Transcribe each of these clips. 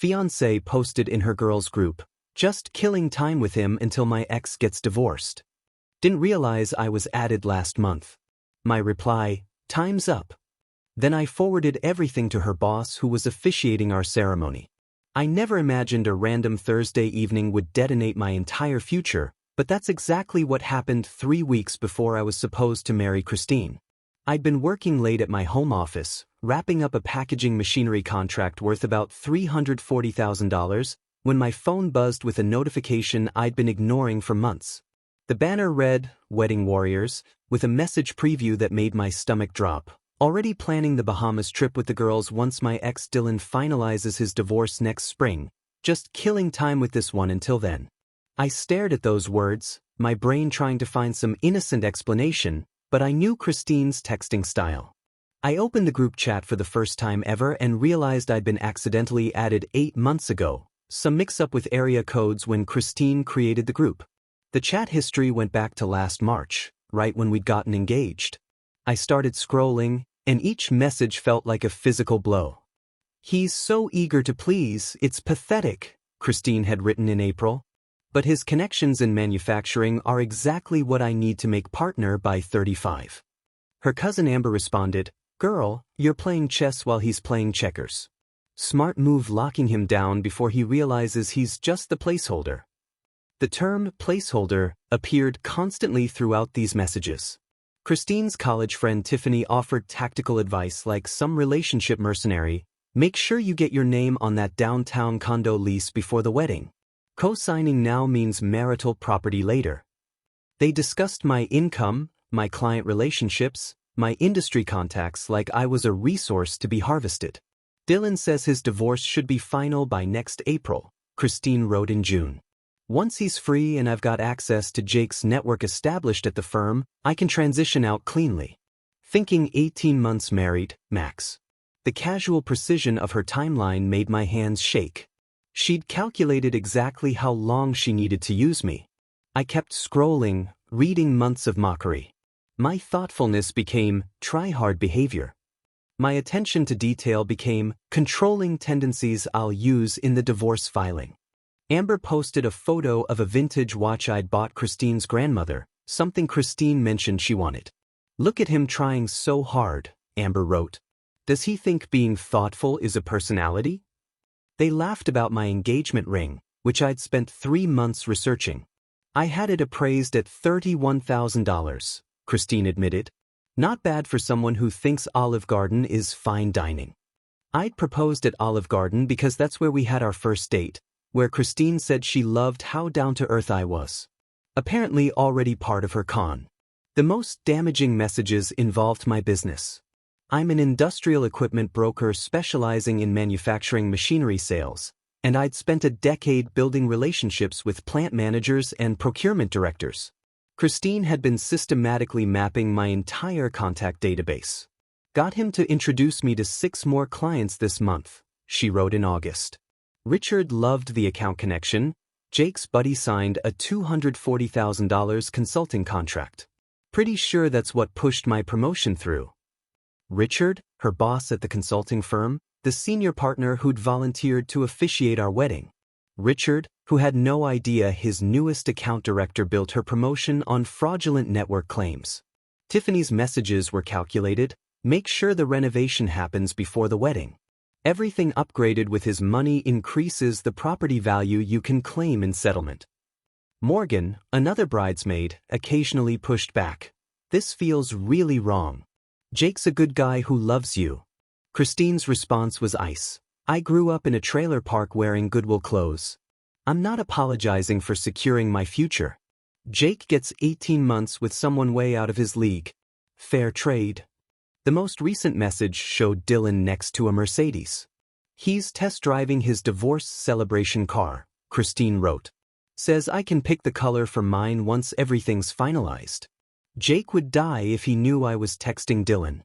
Fiancée posted in her girls' group, "Just killing time with him until my ex gets divorced. Didn't realize I was added last month." My reply, "Time's up." Then I forwarded everything to her boss who was officiating our ceremony. I never imagined a random Thursday evening would detonate my entire future, but that's exactly what happened 3 weeks before I was supposed to marry Christine. I'd been working late at my home office, wrapping up a packaging machinery contract worth about $340,000, when my phone buzzed with a notification I'd been ignoring for months. The banner read, "Wedding Warriors," with a message preview that made my stomach drop. "Already planning the Bahamas trip with the girls once my ex Dylan finalizes his divorce next spring. Just killing time with this one until then." I stared at those words, my brain trying to find some innocent explanation, but I knew Christine's texting style. I opened the group chat for the first time ever and realized I'd been accidentally added 8 months ago, some mix-up with area codes when Christine created the group. The chat history went back to last March, right when we'd gotten engaged. I started scrolling, and each message felt like a physical blow. "He's so eager to please, it's pathetic," Christine had written in April. "But his connections in manufacturing are exactly what I need to make partner by 35. Her cousin Amber responded, "Girl, you're playing chess while he's playing checkers. Smart move locking him down before he realizes he's just the placeholder." The term placeholder appeared constantly throughout these messages. Christine's college friend Tiffany offered tactical advice like some relationship mercenary, "Make sure you get your name on that downtown condo lease before the wedding. Co-signing now means marital property later." They discussed my income, my client relationships, my industry contacts like I was a resource to be harvested. "Dylan says his divorce should be final by next April," Christine wrote in June. "Once he's free and I've got access to Jake's network established at the firm, I can transition out cleanly. Thinking 18 months married, max." The casual precision of her timeline made my hands shake. She'd calculated exactly how long she needed to use me. I kept scrolling, reading months of mockery. My thoughtfulness became try-hard behavior. My attention to detail became controlling tendencies I'll use in the divorce filing. Amber posted a photo of a vintage watch I'd bought Christine's grandmother, something Christine mentioned she wanted. "Look at him trying so hard," Amber wrote. "Does he think being thoughtful is a personality?" They laughed about my engagement ring, which I'd spent 3 months researching. "I had it appraised at $31,000, Christine admitted. "Not bad for someone who thinks Olive Garden is fine dining." I'd proposed at Olive Garden because that's where we had our first date, where Christine said she loved how down-to-earth I was. Apparently already part of her con. The most damaging messages involved my business. I'm an industrial equipment broker specializing in manufacturing machinery sales, and I'd spent a decade building relationships with plant managers and procurement directors. Christine had been systematically mapping my entire contact database. "Got him to introduce me to 6 more clients this month," she wrote in August. Richard loved the account connection. Jake's buddy signed a $240,000 consulting contract. Pretty sure that's what pushed my promotion through. Richard, her boss at the consulting firm, the senior partner who'd volunteered to officiate our wedding. Richard, who had no idea his newest account director built her promotion on fraudulent network claims. Tiffany's messages were calculated, "Make sure the renovation happens before the wedding. Everything upgraded with his money increases the property value you can claim in settlement." Morgan, another bridesmaid, occasionally pushed back. "This feels really wrong. Jake's a good guy who loves you." Christine's response was ice. "I grew up in a trailer park wearing Goodwill clothes. I'm not apologizing for securing my future. Jake gets 18 months with someone way out of his league. Fair trade." The most recent message showed Dylan next to a Mercedes. "He's test driving his divorce celebration car," Christine wrote. "Says I can pick the color for mine once everything's finalized. Jake would die if he knew I was texting Dylan."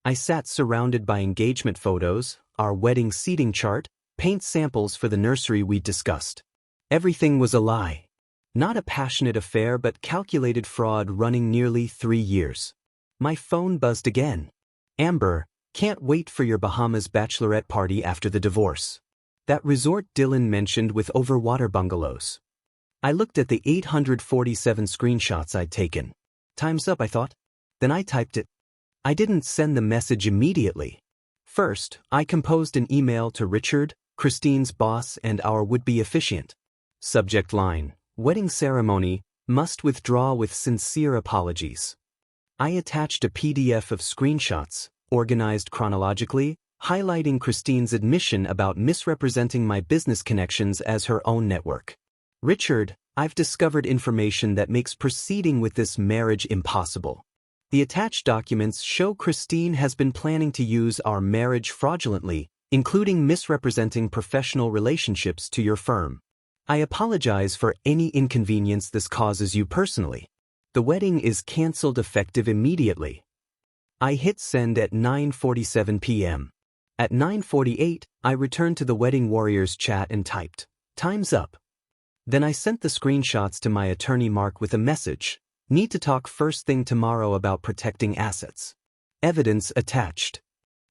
I sat surrounded by engagement photos, our wedding seating chart, paint samples for the nursery we'd discussed. Everything was a lie. Not a passionate affair but calculated fraud running nearly 3 years. My phone buzzed again. "Amber, can't wait for your Bahamas bachelorette party after the divorce. That resort Dylan mentioned with overwater bungalows. I looked at the 847 screenshots I'd taken. Time's up, I thought. Then I typed it. I didn't send the message immediately. First, I composed an email to Richard, Christine's boss and our would-be officiant. Subject line: wedding ceremony, must withdraw with sincere apologies. I attached a PDF of screenshots, organized chronologically, highlighting Christine's admission about misrepresenting my business connections as her own network. Richard, I've discovered information that makes proceeding with this marriage impossible. The attached documents show Christine has been planning to use our marriage fraudulently, including misrepresenting professional relationships to your firm. I apologize for any inconvenience this causes you personally. The wedding is canceled effective immediately. I hit send at 9:47 p.m. At 9:48, I returned to the Wedding Warriors chat and typed, "Time's up." Then I sent the screenshots to my attorney Mark with a message, "Need to talk first thing tomorrow about protecting assets. Evidence attached."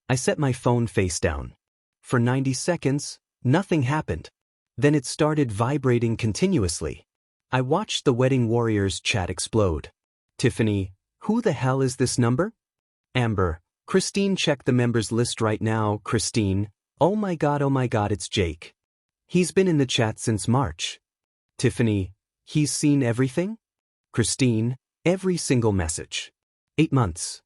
I set my phone face down. For 90 seconds, nothing happened. Then it started vibrating continuously. I watched the Wedding Warriors chat explode. Tiffany, who the hell is this number? Amber, Christine, check the members list right now. Christine, oh my god, it's Jake. He's been in the chat since March. Tiffany, he's seen everything? Christine, every single message. 8 months.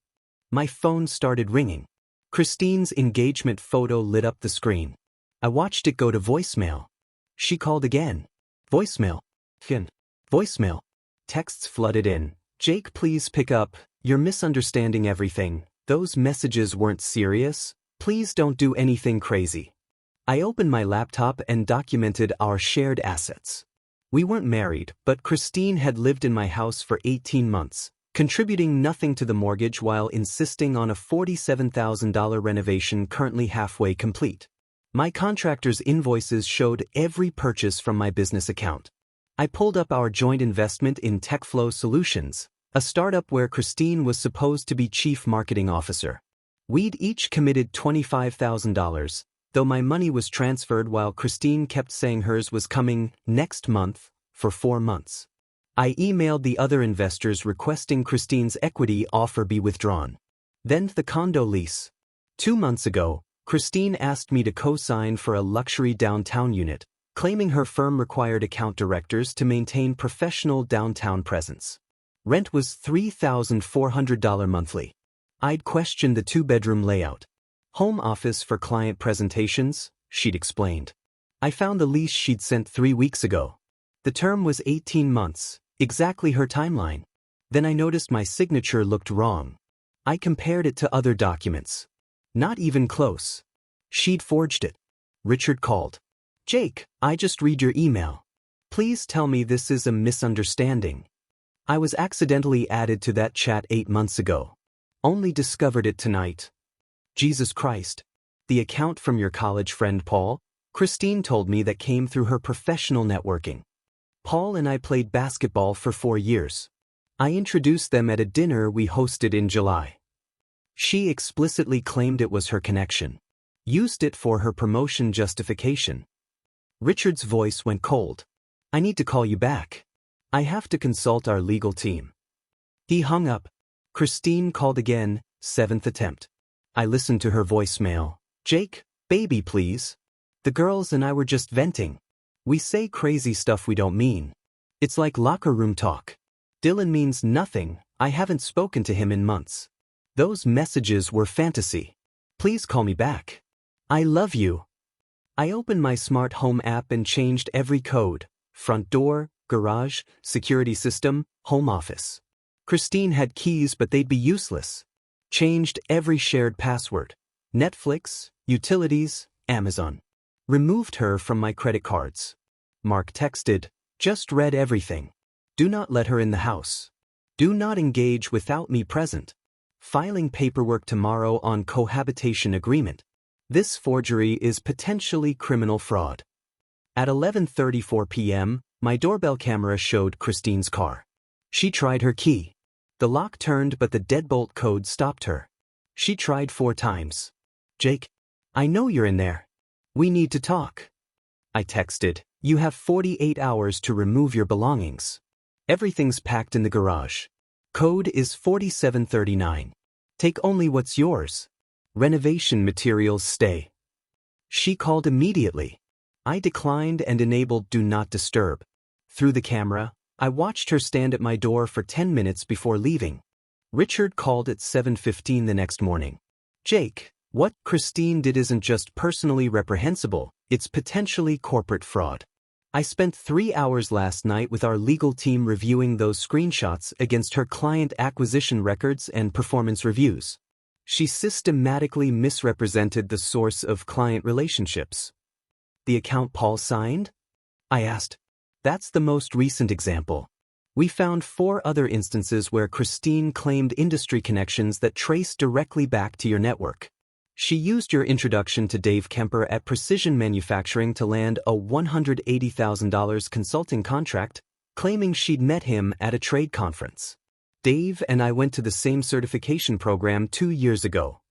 My phone started ringing. Christine's engagement photo lit up the screen. I watched it go to voicemail. She called again. Voicemail. Voicemail. Texts flooded in. Jake, please pick up. You're misunderstanding everything. Those messages weren't serious. Please don't do anything crazy. I opened my laptop and documented our shared assets. We weren't married, but Christine had lived in my house for 18 months, contributing nothing to the mortgage while insisting on a $47,000 renovation currently halfway complete. My contractor's invoices showed every purchase from my business account. I pulled up our joint investment in TechFlow Solutions, a startup where Christine was supposed to be chief marketing officer. We'd each committed $25,000, though my money was transferred while Christine kept saying hers was coming next month for 4 months. I emailed the other investors requesting Christine's equity offer be withdrawn. Then the condo lease. 2 months ago, Christine asked me to co-sign for a luxury downtown unit, claiming her firm required account directors to maintain professional downtown presence. Rent was $3,400 monthly. I'd questioned the 2-bedroom layout. Home office for client presentations, she'd explained. I found the lease she'd sent 3 weeks ago. The term was 18 months, exactly her timeline. Then I noticed my signature looked wrong. I compared it to other documents. Not even close. She'd forged it. Richard called. Jake, I just read your email. Please tell me this is a misunderstanding. I was accidentally added to that chat 8 months ago. Only discovered it tonight. Jesus Christ. The account from your college friend Paul? Christine told me that came through her professional networking. Paul and I played basketball for 4 years. I introduced them at a dinner we hosted in July. She explicitly claimed it was her connection. Used it for her promotion justification. Richard's voice went cold. I need to call you back. I have to consult our legal team. He hung up. Christine called again, 7th attempt. I listened to her voicemail. Jake, baby please. The girls and I were just venting. We say crazy stuff we don't mean. It's like locker room talk. Dylan means nothing. I haven't spoken to him in months. Those messages were fantasy. Please call me back. I love you. I opened my smart home app and changed every code. Front door, garage, security system, home office. Christine had keys but they'd be useless. Changed every shared password. Netflix, utilities, Amazon. Removed her from my credit cards. Mark texted, just read everything. Do not let her in the house. Do not engage without me present. Filing paperwork tomorrow on cohabitation agreement. This forgery is potentially criminal fraud. At 11:34 p.m., my doorbell camera showed Christine's car. She tried her key. The lock turned but the deadbolt code stopped her. She tried 4 times. Jake, I know you're in there. We need to talk. I texted. You have 48 hours to remove your belongings. Everything's packed in the garage. Code is 4739. Take only what's yours. Renovation materials stay. She called immediately. I declined and enabled Do Not Disturb. Through the camera, I watched her stand at my door for 10 minutes before leaving. Richard called at 7:15 the next morning. Jake, what Christine did isn't just personally reprehensible, it's potentially corporate fraud. I spent 3 hours last night with our legal team reviewing those screenshots against her client acquisition records and performance reviews. She systematically misrepresented the source of client relationships. The account Paul signed? I asked. That's the most recent example. We found 4 other instances where Christine claimed industry connections that trace directly back to your network. She used your introduction to Dave Kemper at Precision Manufacturing to land a $180,000 consulting contract, claiming she'd met him at a trade conference. Dave and I went to the same certification program 2 years ago.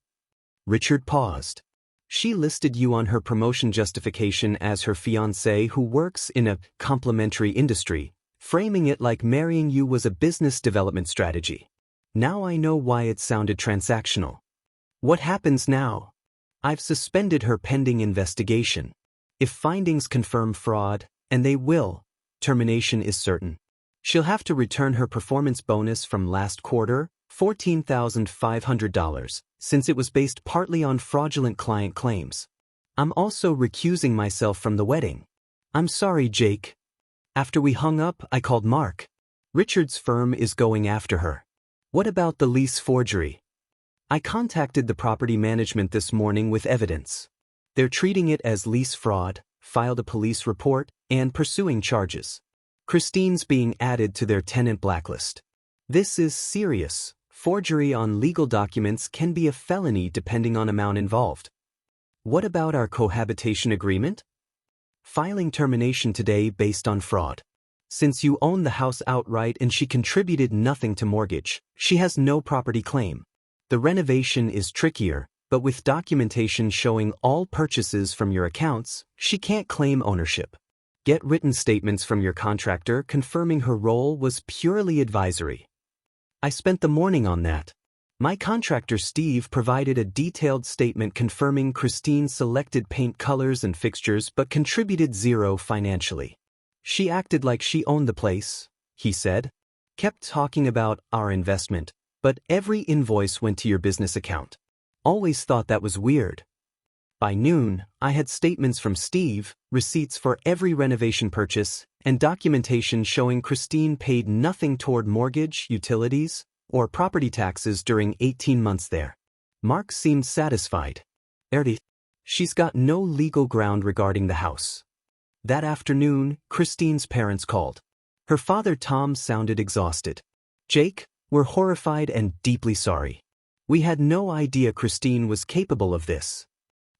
Richard paused. She listed you on her promotion justification as her fiancé who works in a complementary industry, framing it like marrying you was a business development strategy. Now I know why it sounded transactional. What happens now? I've suspended her pending investigation. If findings confirm fraud, and they will, termination is certain. She'll have to return her performance bonus from last quarter, $14,500, since it was based partly on fraudulent client claims. I'm also recusing myself from the wedding. I'm sorry, Jake. After we hung up, I called Mark. Richard's firm is going after her. What about the lease forgery? I contacted the property management this morning with evidence. They're treating it as lease fraud, filed a police report, and pursuing charges. Christine's being added to their tenant blacklist. This is serious. Forgery on legal documents can be a felony depending on amount involved. What about our cohabitation agreement? Filing termination today based on fraud. Since you own the house outright and she contributed nothing to mortgage, she has no property claim. The renovation is trickier, but with documentation showing all purchases from your accounts, she can't claim ownership. Get written statements from your contractor confirming her role was purely advisory. I spent the morning on that. My contractor Steve provided a detailed statement confirming Christine selected paint colors and fixtures but contributed zero financially. She acted like she owned the place, he said. Kept talking about our investment, but every invoice went to your business account. Always thought that was weird. By noon, I had statements from Steve, receipts for every renovation purchase, and documentation showing Christine paid nothing toward mortgage, utilities, or property taxes during 18 months there. Mark seemed satisfied. She's got no legal ground regarding the house. That afternoon, Christine's parents called. Her father Tom sounded exhausted. Jake, we're horrified and deeply sorry. We had no idea Christine was capable of this.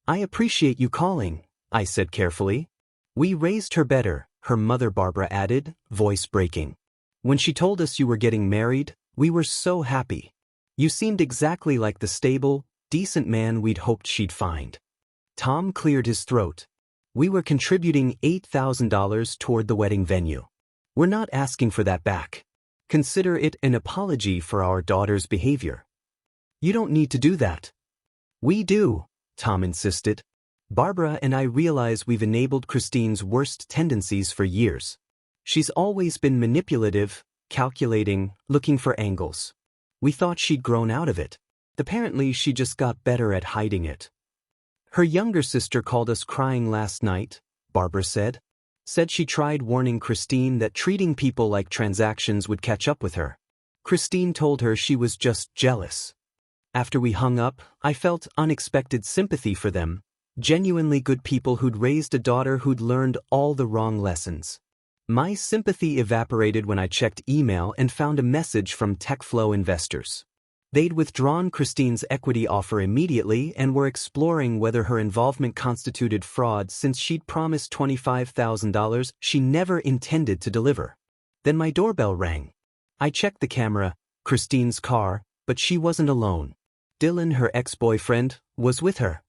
I appreciate you calling, I said carefully. We raised her better, her mother Barbara added, voice breaking. When she told us you were getting married, we were so happy. You seemed exactly like the stable, decent man we'd hoped she'd find. Tom cleared his throat. We were contributing $8,000 toward the wedding venue. We're not asking for that back. Consider it an apology for our daughter's behavior. You don't need to do that. We do, Tom insisted. Barbara and I realize we've enabled Christine's worst tendencies for years. She's always been manipulative, calculating, looking for angles. We thought she'd grown out of it. Apparently, she just got better at hiding it. Her younger sister called us crying last night, Barbara said. Said she tried warning Christine that treating people like transactions would catch up with her. Christine told her she was just jealous. After we hung up, I felt unexpected sympathy for them, genuinely good people who'd raised a daughter who'd learned all the wrong lessons. My sympathy evaporated when I checked email and found a message from TechFlow investors. They'd withdrawn Christine's equity offer immediately and were exploring whether her involvement constituted fraud since she'd promised $25,000 she never intended to deliver. Then my doorbell rang. I checked the camera, Christine's car, but she wasn't alone. Dylan, her ex-boyfriend, was with her.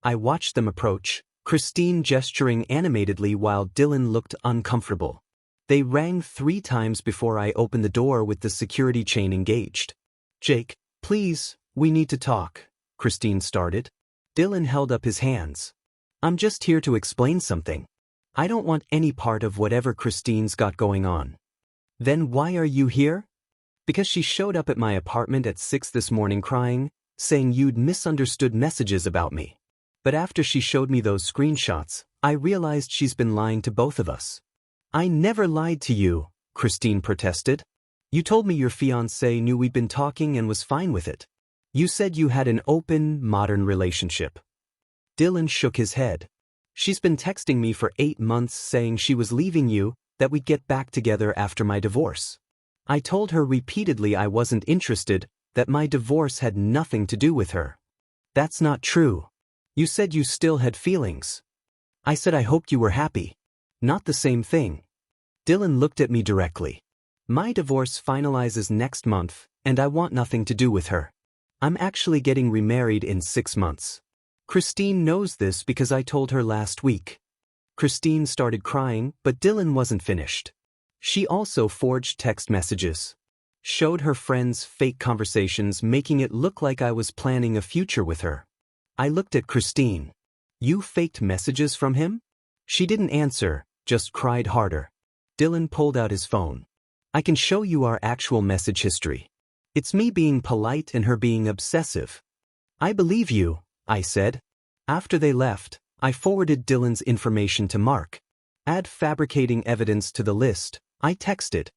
I watched them approach, Christine gesturing animatedly while Dylan looked uncomfortable. They rang 3 times before I opened the door with the security chain engaged. Jake, please, we need to talk, Christine started. Dylan held up his hands. I'm just here to explain something. I don't want any part of whatever Christine's got going on. Then why are you here? Because she showed up at my apartment at 6 this morning crying, saying you'd misunderstood messages about me. But after she showed me those screenshots, I realized she's been lying to both of us. I never lied to you, Christine protested. You told me your fiancé knew we'd been talking and was fine with it. You said you had an open, modern relationship. Dylan shook his head. She's been texting me for 8 months saying she was leaving you, that we'd get back together after my divorce. I told her repeatedly I wasn't interested, that my divorce had nothing to do with her. That's not true. You said you still had feelings. I said I hoped you were happy. Not the same thing. Dylan looked at me directly. My divorce finalizes next month, and I want nothing to do with her. I'm actually getting remarried in 6 months. Christine knows this because I told her last week. Christine started crying, but Dylan wasn't finished. She also forged text messages. Showed her friends fake conversations, making it look like I was planning a future with her. I looked at Christine. You faked messages from him? She didn't answer, just cried harder. Dylan pulled out his phone. I can show you our actual message history. It's me being polite and her being obsessive. I believe you, I said. After they left, I forwarded Dylan's information to Mark. Add fabricating evidence to the list, I texted.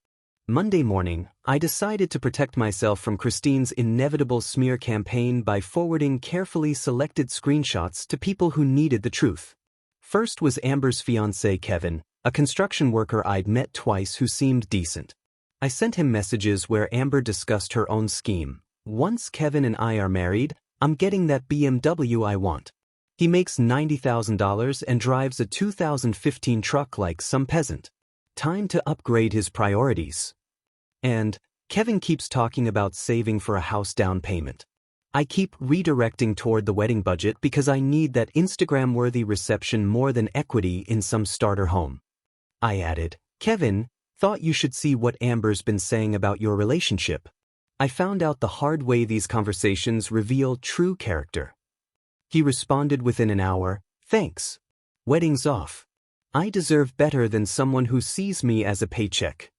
Monday morning, I decided to protect myself from Christine's inevitable smear campaign by forwarding carefully selected screenshots to people who needed the truth. First was Amber's fiancé Kevin, a construction worker I'd met twice who seemed decent. I sent him messages where Amber discussed her own scheme. Once Kevin and I are married, I'm getting that BMW I want. He makes $90,000 and drives a 2015 truck like some peasant. Time to upgrade his priorities. And Kevin keeps talking about saving for a house down payment. I keep redirecting toward the wedding budget because I need that Instagram-worthy reception more than equity in some starter home. I added, Kevin, thought you should see what Amber's been saying about your relationship. I found out the hard way these conversations reveal true character. He responded within an hour, thanks. Wedding's off. I deserve better than someone who sees me as a paycheck.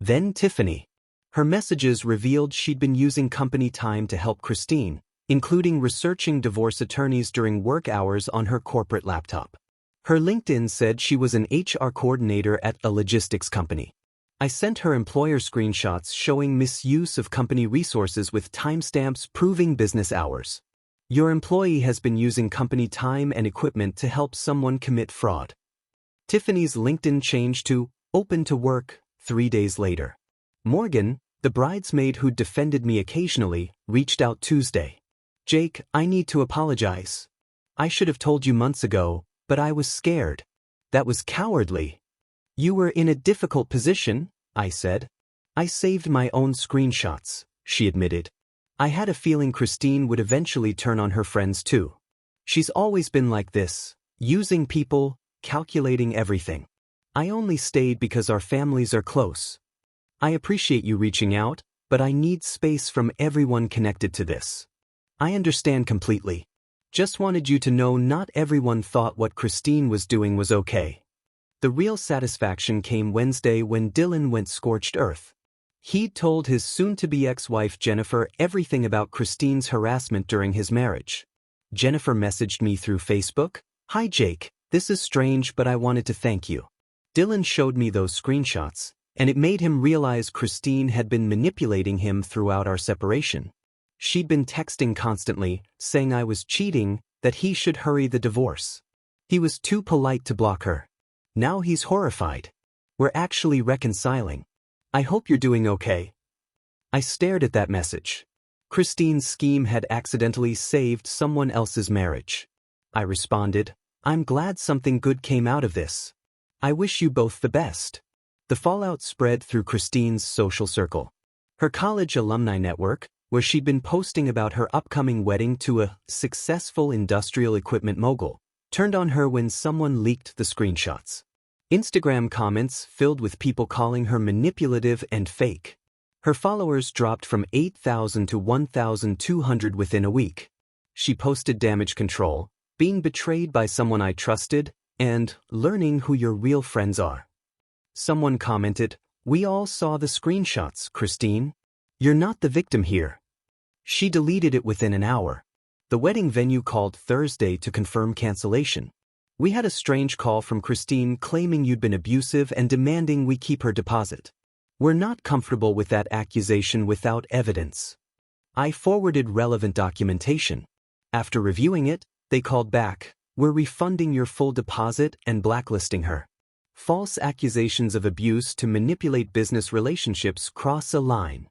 Then Tiffany. Her messages revealed she'd been using company time to help Christine, including researching divorce attorneys during work hours on her corporate laptop. Her LinkedIn said she was an HR coordinator at a logistics company. I sent her employer screenshots showing misuse of company resources with timestamps proving business hours. Your employee has been using company time and equipment to help someone commit fraud. Tiffany's LinkedIn changed to open to work 3 days later. Morgan, the bridesmaid who'd defended me occasionally, reached out Tuesday. Jake, I need to apologize. I should have told you months ago, but I was scared. That was cowardly. You were in a difficult position, I said. I saved my own screenshots, she admitted. I had a feeling Christine would eventually turn on her friends too. She's always been like this, using people, calculating everything. I only stayed because our families are close. I appreciate you reaching out, but I need space from everyone connected to this. I understand completely. Just wanted you to know not everyone thought what Christine was doing was okay. The real satisfaction came Wednesday when Dylan went scorched earth. He'd told his soon-to-be ex-wife Jennifer everything about Christine's harassment during his marriage. Jennifer messaged me through Facebook, "Hi Jake, this is strange but I wanted to thank you." Dylan showed me those screenshots, and it made him realize Christine had been manipulating him throughout our separation. She'd been texting constantly, saying I was cheating, that he should hurry the divorce. He was too polite to block her. Now he's horrified. We're actually reconciling. I hope you're doing okay. I stared at that message. Christine's scheme had accidentally saved someone else's marriage. I responded, I'm glad something good came out of this. I wish you both the best. The fallout spread through Christine's social circle. Her college alumni network, where she'd been posting about her upcoming wedding to a successful industrial equipment mogul, turned on her when someone leaked the screenshots. Instagram comments filled with people calling her manipulative and fake. Her followers dropped from 8,000 to 1,200 within a week. She posted damage control, being betrayed by someone I trusted, and learning who your real friends are. Someone commented, "We all saw the screenshots, Christine. You're not the victim here." She deleted it within an hour. The wedding venue called Thursday to confirm cancellation. "We had a strange call from Christine claiming you'd been abusive and demanding we keep her deposit. We're not comfortable with that accusation without evidence." I forwarded relevant documentation. After reviewing it, they called back, "We're refunding your full deposit and blacklisting her." False accusations of abuse to manipulate business relationships cross a line.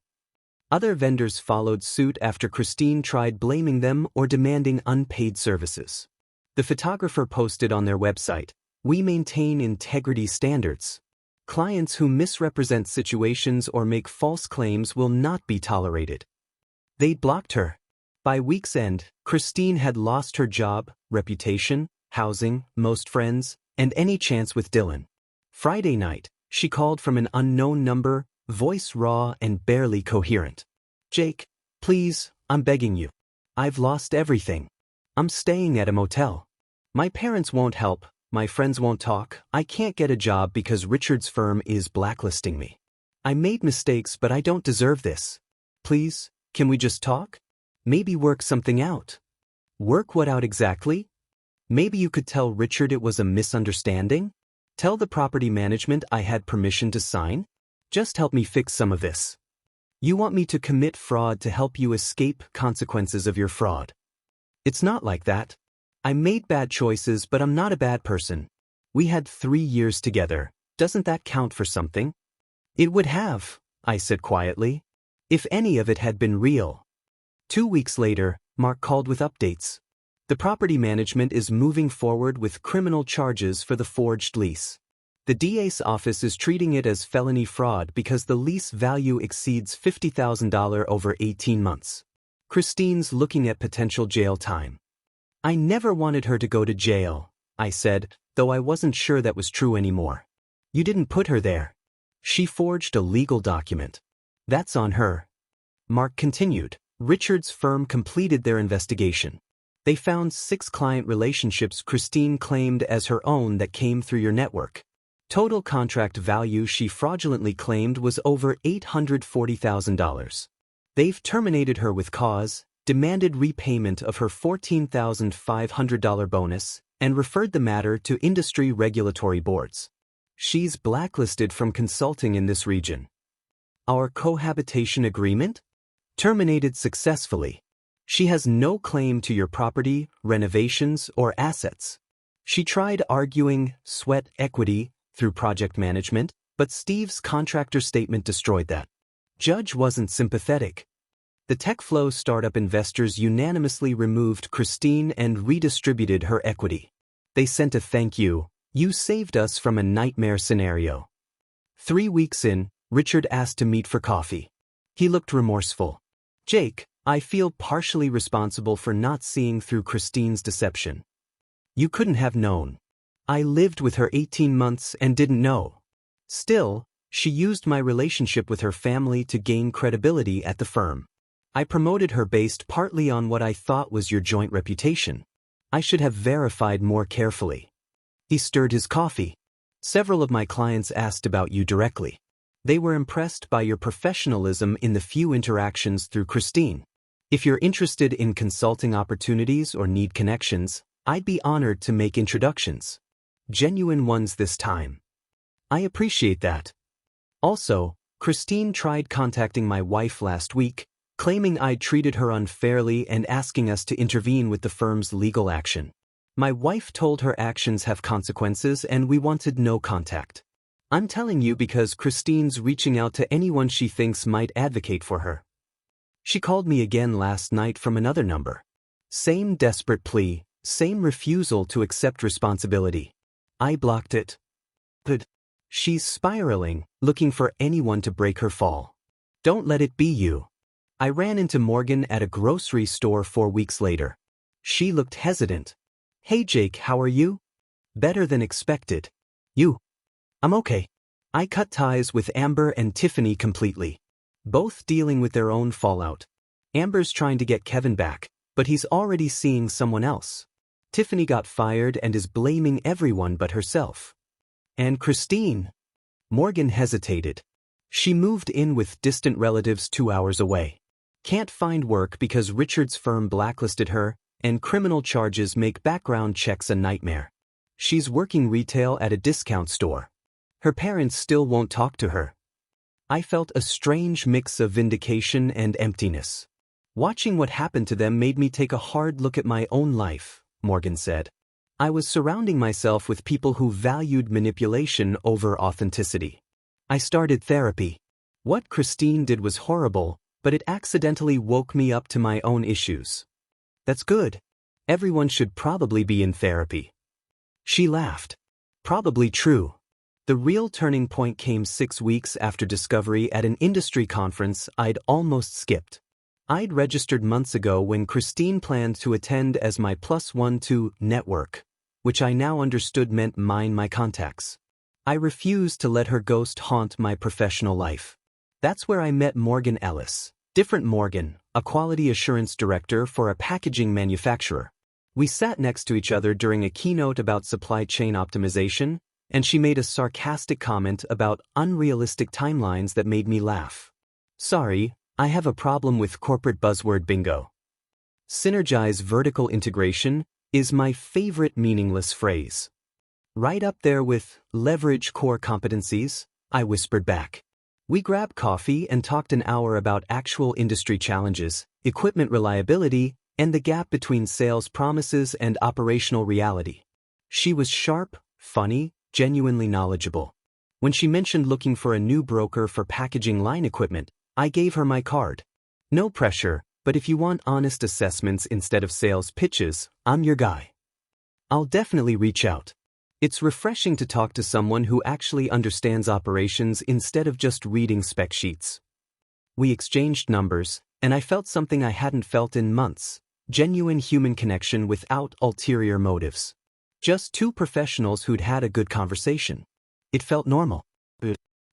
Other vendors followed suit after Christine tried blaming them or demanding unpaid services. The photographer posted on their website, "We maintain integrity standards. Clients who misrepresent situations or make false claims will not be tolerated." They blocked her. By week's end, Christine had lost her job, reputation, housing, most friends, and any chance with Dylan. Friday night, she called from an unknown number, voice raw and barely coherent. "Jake, please, I'm begging you. I've lost everything. I'm staying at a motel. My parents won't help, my friends won't talk, I can't get a job because Richard's firm is blacklisting me. I made mistakes but I don't deserve this. Please, can we just talk? Maybe work something out." Work what out exactly? Maybe you could tell Richard it was a misunderstanding? Tell the property management I had permission to sign? Just help me fix some of this. You want me to commit fraud to help you escape consequences of your fraud. It's not like that. I made bad choices, but I'm not a bad person. We had 3 years together. Doesn't that count for something? It would have, I said quietly, if any of it had been real. 2 weeks later, Mark called with updates. The property management is moving forward with criminal charges for the forged lease. The DA's office is treating it as felony fraud because the lease value exceeds $50,000 over 18 months. Christine's looking at potential jail time. I never wanted her to go to jail, I said, though I wasn't sure that was true anymore. You didn't put her there. She forged a legal document. That's on her. Mark continued. Richard's firm completed their investigation. They found 6 client relationships Christine claimed as her own that came through your network. Total contract value she fraudulently claimed was over $840,000. They've terminated her with cause, demanded repayment of her $14,500 bonus, and referred the matter to industry regulatory boards. She's blacklisted from consulting in this region. Our cohabitation agreement? Terminated successfully. She has no claim to your property, renovations, or assets. She tried arguing sweat equity through project management, but Steve's contractor statement destroyed that. Judge wasn't sympathetic. The TechFlow startup investors unanimously removed Christine and redistributed her equity. They sent a thank you. You saved us from a nightmare scenario. 3 weeks in, Richard asked to meet for coffee. He looked remorseful. Jake, I feel partially responsible for not seeing through Christine's deception. You couldn't have known. I lived with her 18 months and didn't know. Still, she used my relationship with her family to gain credibility at the firm. I promoted her based partly on what I thought was your joint reputation. I should have verified more carefully. He stirred his coffee. Several of my clients asked about you directly. They were impressed by your professionalism in the few interactions through Christine. If you're interested in consulting opportunities or need connections, I'd be honored to make introductions. Genuine ones this time. I appreciate that. Also, Christine tried contacting my wife last week, claiming I'd treated her unfairly and asking us to intervene with the firm's legal action. My wife told her actions have consequences and we wanted no contact. I'm telling you because Christine's reaching out to anyone she thinks might advocate for her. She called me again last night from another number. Same desperate plea, same refusal to accept responsibility. I blocked it. But she's spiraling, looking for anyone to break her fall. Don't let it be you. I ran into Morgan at a grocery store 4 weeks later. She looked hesitant. Hey Jake, how are you? Better than expected. You? I'm okay. I cut ties with Amber and Tiffany completely. Both dealing with their own fallout. Amber's trying to get Kevin back, but he's already seeing someone else. Tiffany got fired and is blaming everyone but herself. And Christine? Morgan hesitated. She moved in with distant relatives 2 hours away. Can't find work because Richard's firm blacklisted her, and criminal charges make background checks a nightmare. She's working retail at a discount store. Her parents still won't talk to her. I felt a strange mix of vindication and emptiness. Watching what happened to them made me take a hard look at my own life, Morgan said. I was surrounding myself with people who valued manipulation over authenticity. I started therapy. What Christine did was horrible, but it accidentally woke me up to my own issues. That's good. Everyone should probably be in therapy. She laughed. Probably true. The real turning point came 6 weeks after discovery at an industry conference I'd almost skipped. I'd registered months ago when Christine planned to attend as my +1 to network, which I now understood meant mine my contacts. I refused to let her ghost haunt my professional life. That's where I met Morgan Ellis, different Morgan, a quality assurance director for a packaging manufacturer. We sat next to each other during a keynote about supply chain optimization, and she made a sarcastic comment about unrealistic timelines that made me laugh. Sorry, I have a problem with corporate buzzword bingo. Synergize vertical integration is my favorite meaningless phrase. Right up there with leverage core competencies, I whispered back. We grabbed coffee and talked an hour about actual industry challenges, equipment reliability, and the gap between sales promises and operational reality. She was sharp, funny, genuinely knowledgeable. When she mentioned looking for a new broker for packaging line equipment, I gave her my card. No pressure, but if you want honest assessments instead of sales pitches, I'm your guy. I'll definitely reach out. It's refreshing to talk to someone who actually understands operations instead of just reading spec sheets. We exchanged numbers, and I felt something I hadn't felt in months, genuine human connection without ulterior motives. Just two professionals who'd had a good conversation. It felt normal.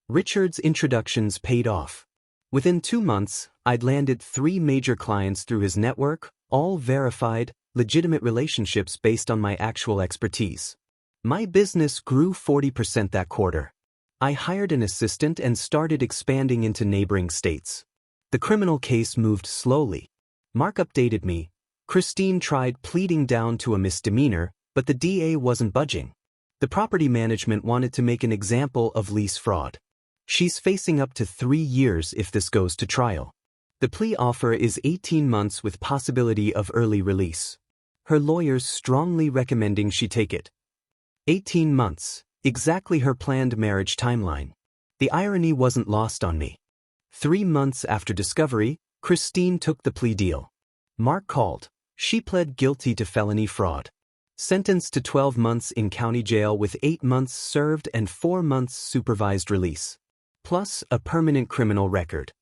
Richard's introductions paid off. Within 2 months, I'd landed 3 major clients through his network, all verified, legitimate relationships based on my actual expertise. My business grew 40% that quarter. I hired an assistant and started expanding into neighboring states. The criminal case moved slowly. Mark updated me. Christine tried pleading down to a misdemeanor, but the DA wasn't budging. The property management wanted to make an example of lease fraud. She's facing up to 3 years if this goes to trial. The plea offer is 18 months with possibility of early release. Her lawyers strongly recommending she take it. 18 months, exactly her planned marriage timeline. The irony wasn't lost on me. 3 months after discovery, Christine took the plea deal. Mark called. She pled guilty to felony fraud. Sentenced to 12 months in county jail with 8 months served and 4 months supervised release. Plus a permanent criminal record.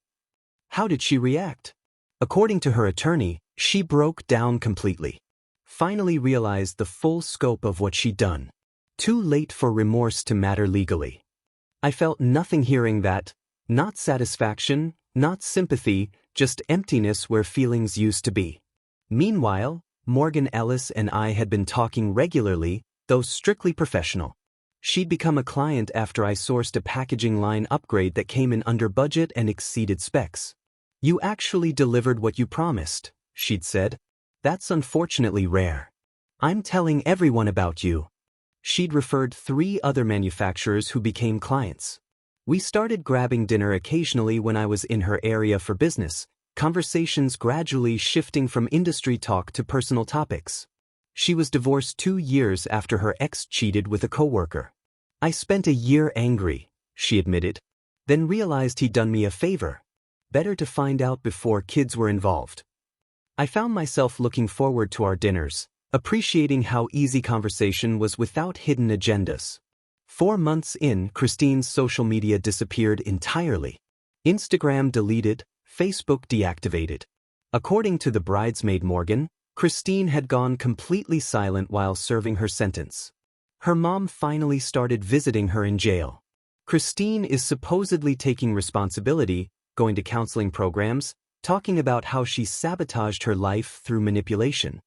How did she react? According to her attorney, she broke down completely. Finally realized the full scope of what she'd done. Too late for remorse to matter legally. I felt nothing hearing that, not satisfaction, not sympathy, just emptiness where feelings used to be. Meanwhile, Morgan Ellis and I had been talking regularly, though strictly professional. She'd become a client after I sourced a packaging line upgrade that came in under budget and exceeded specs. You actually delivered what you promised, she'd said. That's unfortunately rare. I'm telling everyone about you. She'd referred 3 other manufacturers who became clients. We started grabbing dinner occasionally when I was in her area for business, conversations gradually shifting from industry talk to personal topics. She was divorced 2 years after her ex cheated with a coworker. I spent a year angry, she admitted, then realized he'd done me a favor. Better to find out before kids were involved. I found myself looking forward to our dinners, appreciating how easy conversation was without hidden agendas. 4 months in, Christine's social media disappeared entirely. Instagram deleted, Facebook deactivated. According to the bridesmaid Morgan, Christine had gone completely silent while serving her sentence. Her mom finally started visiting her in jail. Christine is supposedly taking responsibility, going to counseling programs, talking about how she sabotaged her life through manipulation.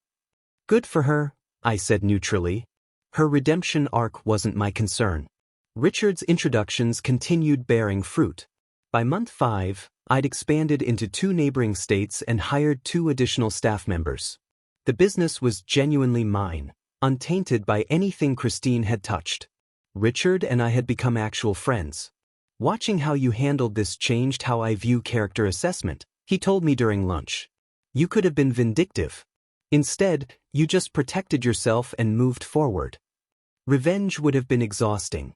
Good for her, I said neutrally. Her redemption arc wasn't my concern. Richard's introductions continued bearing fruit. By month 5, I'd expanded into 2 neighboring states and hired 2 additional staff members. The business was genuinely mine, untainted by anything Christine had touched. Richard and I had become actual friends. Watching how you handled this changed how I view character assessment, he told me during lunch. You could have been vindictive. Instead, you just protected yourself and moved forward. Revenge would have been exhausting.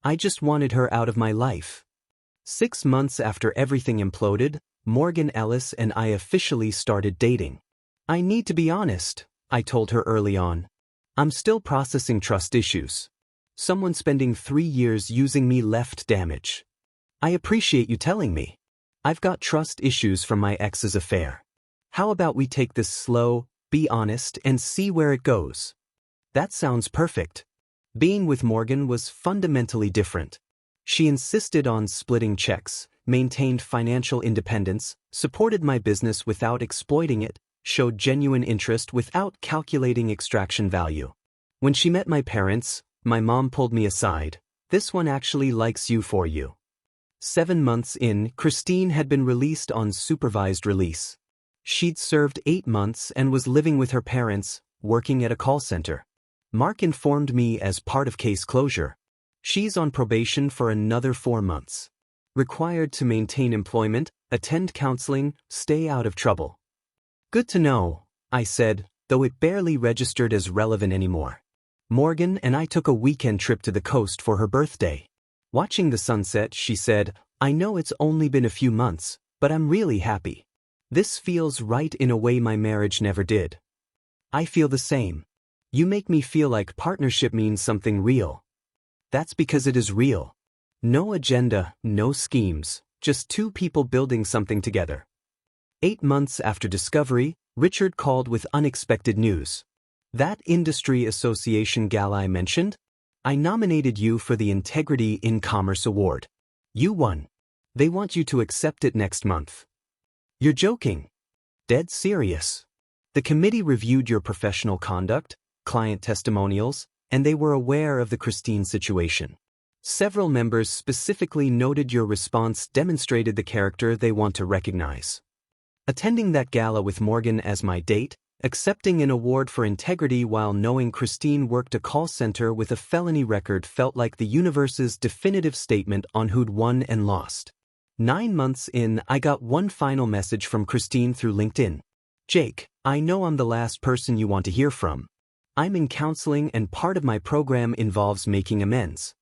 I just wanted her out of my life. 6 months after everything imploded, Morgan Ellis and I officially started dating. I need to be honest, I told her early on. I'm still processing trust issues. Someone spending 3 years using me left damage. I appreciate you telling me. I've got trust issues from my ex's affair. How about we take this slow, be honest, and see where it goes? That sounds perfect. Being with Morgan was fundamentally different. She insisted on splitting checks, maintained financial independence, supported my business without exploiting it, showed genuine interest without calculating extraction value. When she met my parents, my mom pulled me aside. This one actually likes you for you. 7 months in, Christine had been released on supervised release. She'd served 8 months and was living with her parents, working at a call center. Mark informed me as part of case closure. She's on probation for another 4 months. Required to maintain employment, attend counseling, stay out of trouble. Good to know, I said, though it barely registered as relevant anymore. Morgan and I took a weekend trip to the coast for her birthday. Watching the sunset, she said, I know it's only been a few months, but I'm really happy. This feels right in a way my marriage never did. I feel the same. You make me feel like partnership means something real. That's because it is real. No agenda, no schemes, just 2 people building something together. 8 months after discovery, Richard called with unexpected news. That industry association gala I mentioned? I nominated you for the Integrity in Commerce Award. You won. They want you to accept it next month. You're joking. Dead serious. The committee reviewed your professional conduct, client testimonials, and they were aware of the Christine situation. Several members specifically noted your response demonstrated the character they want to recognize. Attending that gala with Morgan as my date, accepting an award for integrity while knowing Christine worked a call center with a felony record felt like the universe's definitive statement on who'd won and lost. 9 months in, I got one final message from Christine through LinkedIn. Jake, I know I'm the last person you want to hear from. I'm in counseling and part of my program involves making amends.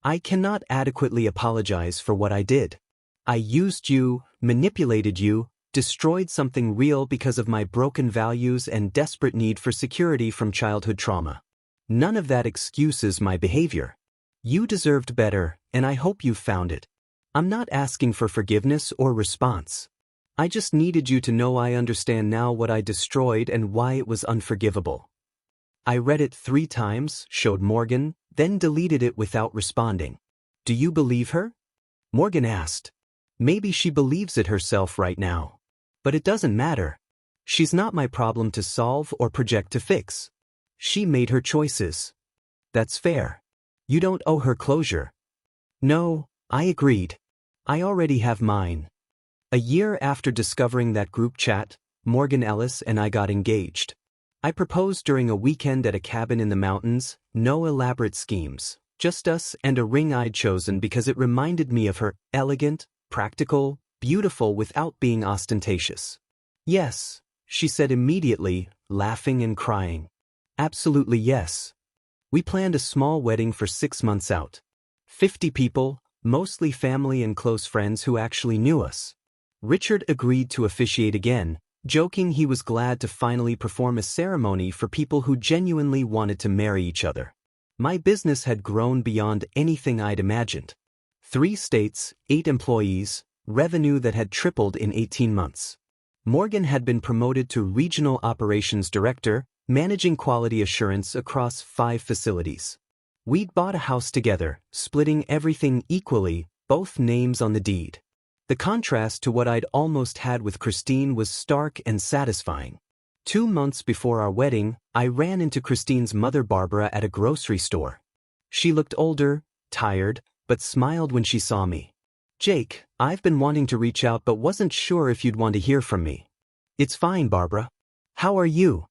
I cannot adequately apologize for what I did. I used you, manipulated you, destroyed something real because of my broken values and desperate need for security from childhood trauma. None of that excuses my behavior. You deserved better, and I hope you found it. I'm not asking for forgiveness or response. I just needed you to know I understand now what I destroyed and why it was unforgivable. I read it 3 times, showed Morgan, then deleted it without responding. Do you believe her? Morgan asked. Maybe she believes it herself right now. But it doesn't matter. She's not my problem to solve or project to fix. She made her choices. That's fair. You don't owe her closure. No, I agreed. I already have mine. A year after discovering that group chat, Morgan Ellis and I got engaged. I proposed during a weekend at a cabin in the mountains, no elaborate schemes, just us and a ring I'd chosen because it reminded me of her, elegant, practical, beautiful without being ostentatious. Yes, she said immediately, laughing and crying. Absolutely yes. We planned a small wedding for 6 months out. 50 people, mostly family and close friends who actually knew us. Richard agreed to officiate again, joking he was glad to finally perform a ceremony for people who genuinely wanted to marry each other. My business had grown beyond anything I'd imagined. 3 states, 8 employees, revenue that had tripled in 18 months. Morgan had been promoted to Regional Operations Director, managing quality assurance across 5 facilities. We'd bought a house together, splitting everything equally, both names on the deed. The contrast to what I'd almost had with Christine was stark and satisfying. 2 months before our wedding, I ran into Christine's mother Barbara at a grocery store. She looked older, tired, but smiled when she saw me. "Jake, I've been wanting to reach out but wasn't sure if you'd want to hear from me." "It's fine, Barbara. How are you?"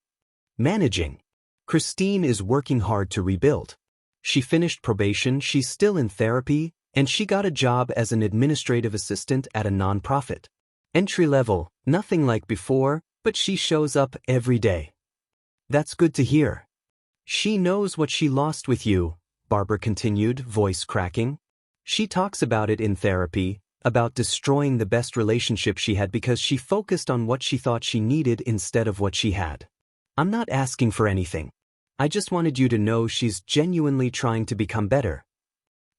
"Managing." Christine is working hard to rebuild. She finished probation, she's still in therapy, and she got a job as an administrative assistant at a nonprofit. Entry level, nothing like before, but she shows up every day. "That's good to hear." "She knows what she lost with you," Barbara continued, voice cracking. "She talks about it in therapy, about destroying the best relationship she had because she focused on what she thought she needed instead of what she had. I'm not asking for anything. I just wanted you to know she's genuinely trying to become better."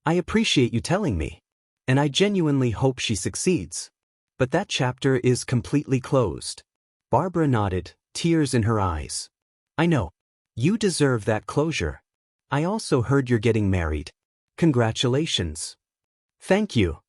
"I appreciate you telling me. And I genuinely hope she succeeds. But that chapter is completely closed." Barbara nodded, tears in her eyes. "I know. You deserve that closure. I also heard you're getting married. Congratulations." "Thank you."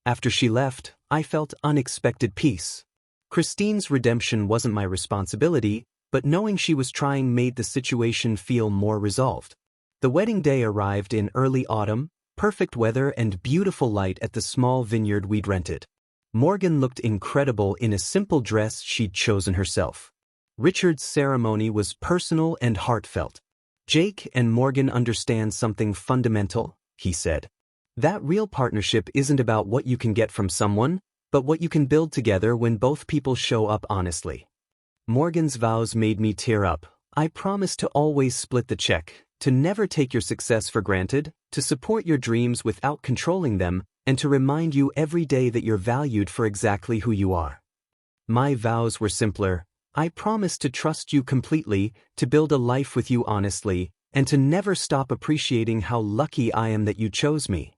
After she left, I felt unexpected peace. Christine's redemption wasn't my responsibility, but knowing she was trying made the situation feel more resolved. The wedding day arrived in early autumn, perfect weather and beautiful light at the small vineyard we'd rented. Morgan looked incredible in a simple dress she'd chosen herself. Richard's ceremony was personal and heartfelt. "Jake and Morgan understand something fundamental," he said. "That real partnership isn't about what you can get from someone, but what you can build together when both people show up honestly." Morgan's vows made me tear up. "I promise to always split the check, to never take your success for granted, to support your dreams without controlling them, and to remind you every day that you're valued for exactly who you are." My vows were simpler. I promise to trust you completely, to build a life with you honestly, and to never stop appreciating how lucky I am that you chose me.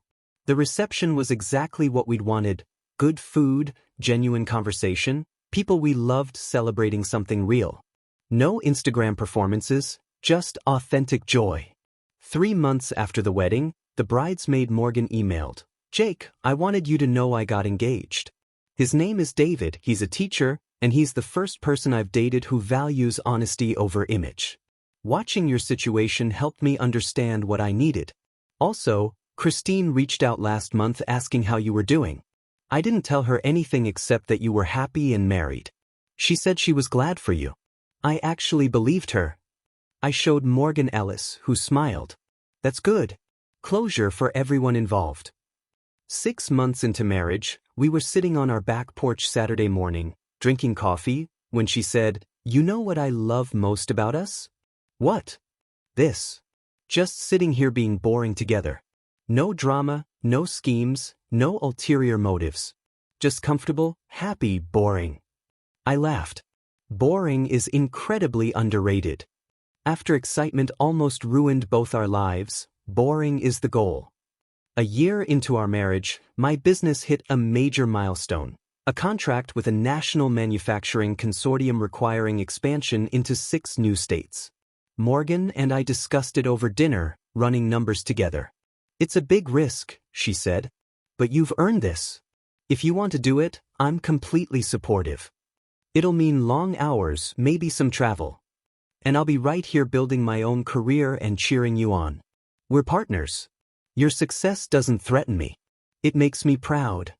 The reception was exactly what we'd wanted: good food, genuine conversation, people we loved celebrating something real. No Instagram performances, just authentic joy. 3 months after the wedding, the bridesmaid Morgan emailed, "Jake, I wanted you to know I got engaged. His name is David, he's a teacher, and he's the first person I've dated who values honesty over image. Watching your situation helped me understand what I needed. Also, Christine reached out last month asking how you were doing. I didn't tell her anything except that you were happy and married. She said she was glad for you. I actually believed her." I showed Morgan Ellis, who smiled. "That's good. Closure for everyone involved." 6 months into marriage, we were sitting on our back porch Saturday morning, drinking coffee, when she said, "You know what I love most about us?" "What?" "This. Just sitting here being boring together. No drama, no schemes, no ulterior motives. Just comfortable, happy, boring." I laughed. Boring is incredibly underrated. After excitement almost ruined both our lives, boring is the goal. A year into our marriage, my business hit a major milestone: a contract with a national manufacturing consortium requiring expansion into 6 new states. Morgan and I discussed it over dinner, running numbers together. "It's a big risk," she said, "but you've earned this. If you want to do it, I'm completely supportive. It'll mean long hours, maybe some travel. And I'll be right here building my own career and cheering you on. We're partners. Your success doesn't threaten me. It makes me proud."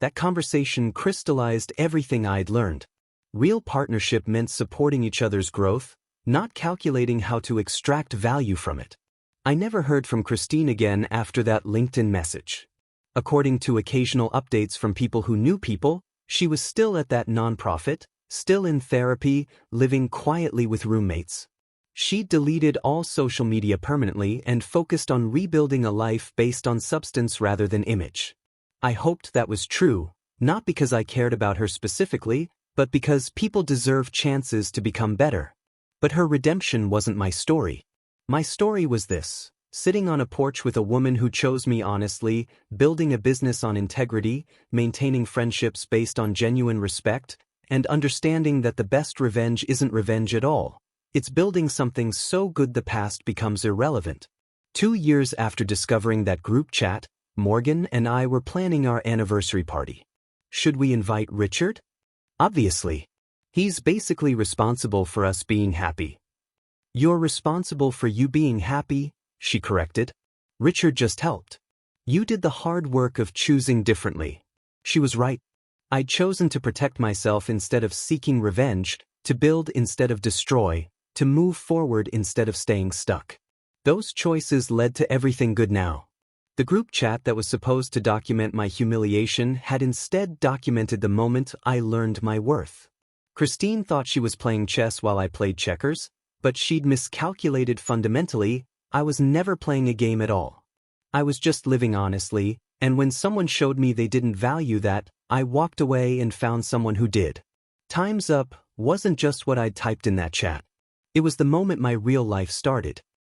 That conversation crystallized everything I'd learned. Real partnership meant supporting each other's growth, not calculating how to extract value from it. I never heard from Christine again after that LinkedIn message. According to occasional updates from people who knew people, she was still at that nonprofit, still in therapy, living quietly with roommates. She deleted all social media permanently and focused on rebuilding a life based on substance rather than image. I hoped that was true, not because I cared about her specifically, but because people deserve chances to become better. But her redemption wasn't my story. My story was this: sitting on a porch with a woman who chose me honestly, building a business on integrity, maintaining friendships based on genuine respect, and understanding that the best revenge isn't revenge at all. It's building something so good the past becomes irrelevant. 2 years after discovering that group chat, Morgan and I were planning our anniversary party. Should we invite Richard? Obviously. He's basically responsible for us being happy. You're responsible for you being happy, she corrected. Richard just helped. You did the hard work of choosing differently. She was right. I'd chosen to protect myself instead of seeking revenge, to build instead of destroy, to move forward instead of staying stuck. Those choices led to everything good now. The group chat that was supposed to document my humiliation had instead documented the moment I learned my worth. Christine thought she was playing chess while I played checkers, but she'd miscalculated fundamentally. I was never playing a game at all. I was just living honestly, and when someone showed me they didn't value that, I walked away and found someone who did. Time's up wasn't just what I'd typed in that chat. It was the moment my real life started.